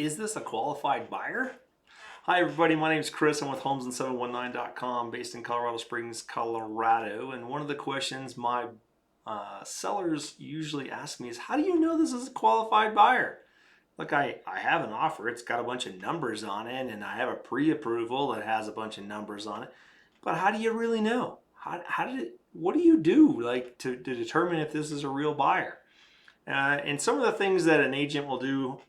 Is this a qualified buyer? Hi everybody, my name is Chris. I'm with homes719.com based in Colorado Springs, Colorado. And one of the questions my sellers usually ask me is, how do you know this is a qualified buyer? Look, I have an offer. It's got a bunch of numbers on it, and I have a pre-approval that has a bunch of numbers on it. But how do you really know? What do you do to determine if this is a real buyer? And some of the things that an agent will do,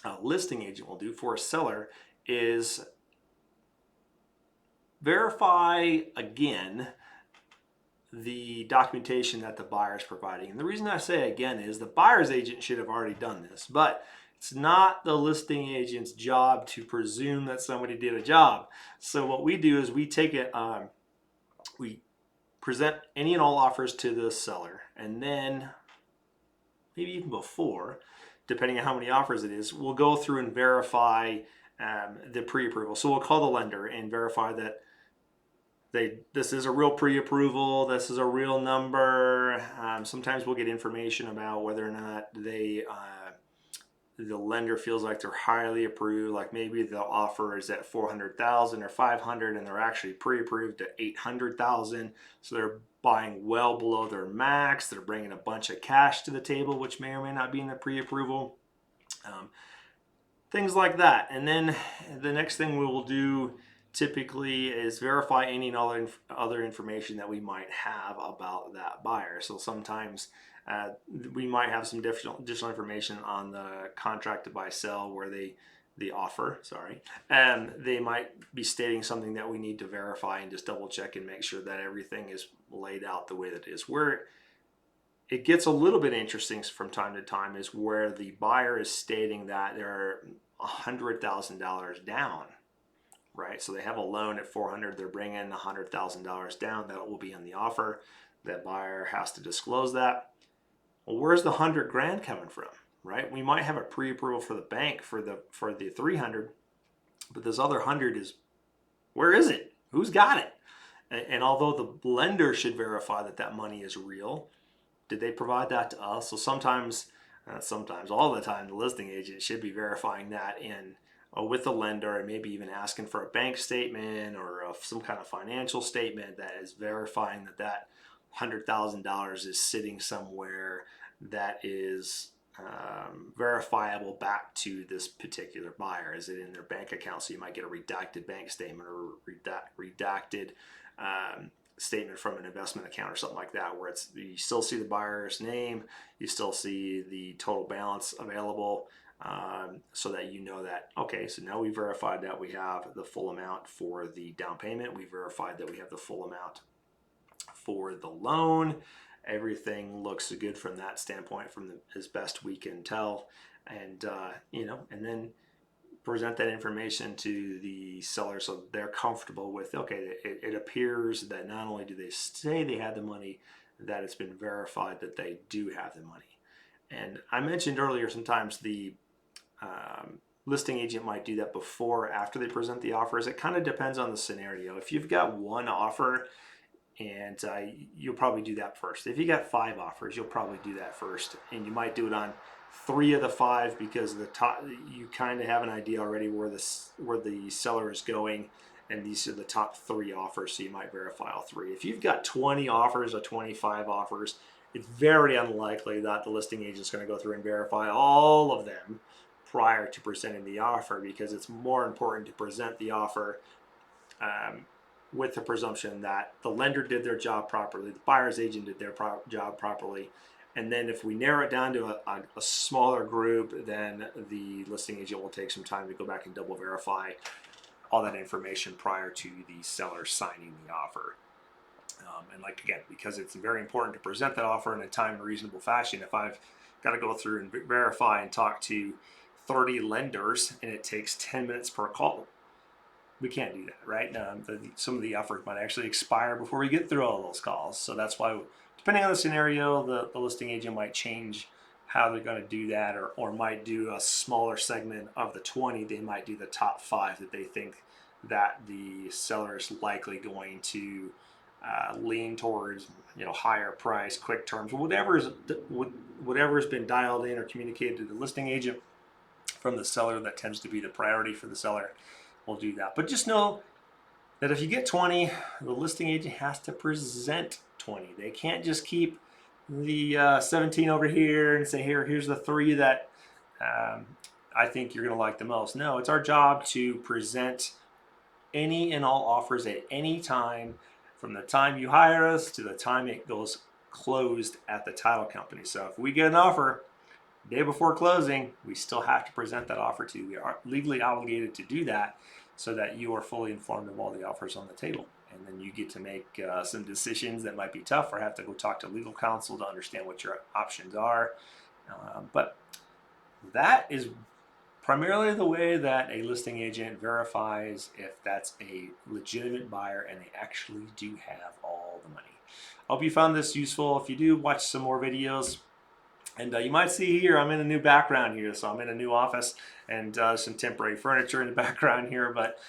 a listing agent will do for a seller, is verify again the documentation that the buyer is providing. And the reason I say again is the buyer's agent should have already done this, but it's not the listing agent's job to presume that somebody did a job. So what we do is we take it, we present any and all offers to the seller, and then maybe even before, depending on how many offers it is, we'll go through and verify the pre-approval. So we'll call the lender and verify that this is a real pre-approval, this is a real number. Sometimes we'll get information about whether or not the lender feels like they're highly approved, like maybe the offer is at 400,000 or 500 and they're actually pre-approved at 800,000. So they're buying well below their max. They're bringing a bunch of cash to the table, which may or may not be in the pre-approval. Things like that. And then the next thing we will do typically is verify any and other information that we might have about that buyer. So sometimes we might have some additional information on the contract to buy sell where the offer, and they might be stating something that we need to verify and just double check and make sure that everything is laid out the way that it is. Where it gets a little bit interesting from time to time is where the buyer is stating that they're $100,000 down. Right, so they have a loan at 400. They're bringing $100,000 down. That will be on the offer. That buyer has to disclose that. Well, where's the 100 grand coming from? Right, we might have a pre-approval for the bank for the 300, but this other 100 is, where is it? Who's got it? And although the lender should verify that that money is real, did they provide that to us? So sometimes, all the time, the listing agent should be verifying that with the lender, and maybe even asking for a bank statement or some kind of financial statement that is verifying that $100,000 is sitting somewhere that is verifiable back to this particular buyer. Is it in their bank account? So you might get a redacted bank statement or redacted statement from an investment account or something like that, where you still see the buyer's name, you still see the total balance available. So that you know that, okay, so now we verified that we have the full amount for the down payment. We verified that we have the full amount for the loan. Everything looks good from that standpoint, as best we can tell. And, and then present that information to the seller so they're comfortable with, okay, it appears that not only do they say they have the money, that it's been verified that they do have the money. And I mentioned earlier, sometimes the listing agent might do that before or after they present the offers. It kind of depends on the scenario. If you've got one offer, and you'll probably do that first. If you got 5 offers, you'll probably do that first, and you might do it on 3 of the 5 because you kind of have an idea already where the seller is going, and these are the top 3 offers, so you might verify all 3. If you've got 20 offers or 25 offers, it's very unlikely that the listing agent is going to go through and verify all of them prior to presenting the offer, because it's more important to present the offer with the presumption that the lender did their job properly, the buyer's agent did their job properly, and then if we narrow it down to a smaller group, then the listing agent will take some time to go back and double verify all that information prior to the seller signing the offer. And again, because it's very important to present that offer in a time and reasonable fashion, if I've got to go through and verify and talk to 30 lenders and it takes 10 minutes per call, we can't do that, right? Some of the offers might actually expire before we get through all those calls. So that's why, depending on the scenario, the listing agent might change how they're going to do that, or might do a smaller segment of the 20. They might do the top 5 that they think that the seller is likely going to lean towards, higher price, quick terms, whatever has been dialed in or communicated to the listing agent from the seller. That tends to be the priority for the seller. We'll do that. But just know that if you get 20, the listing agent has to present 20. They can't just keep the 17 over here and say, here's the 3 that I think you're going to like the most. No, it's our job to present any and all offers at any time, from the time you hire us to the time it goes closed at the title company. So if we get an offer day before closing, we still have to present that offer to you. We are legally obligated to do that so that you are fully informed of all the offers on the table. And then you get to make some decisions that might be tough, or have to go talk to legal counsel to understand what your options are. But that is primarily the way that a listing agent verifies if that's a legitimate buyer and they actually do have all the money. I hope you found this useful. If you do, watch some more videos. And you might see here, I'm in a new background here, so I'm in a new office, and some temporary furniture in the background here. But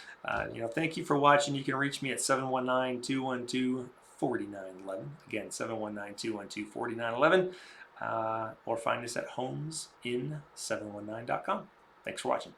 thank you for watching. You can reach me at 719-212-4911. Again, 719-212-4911, or find us at homesin719.com. Thanks for watching.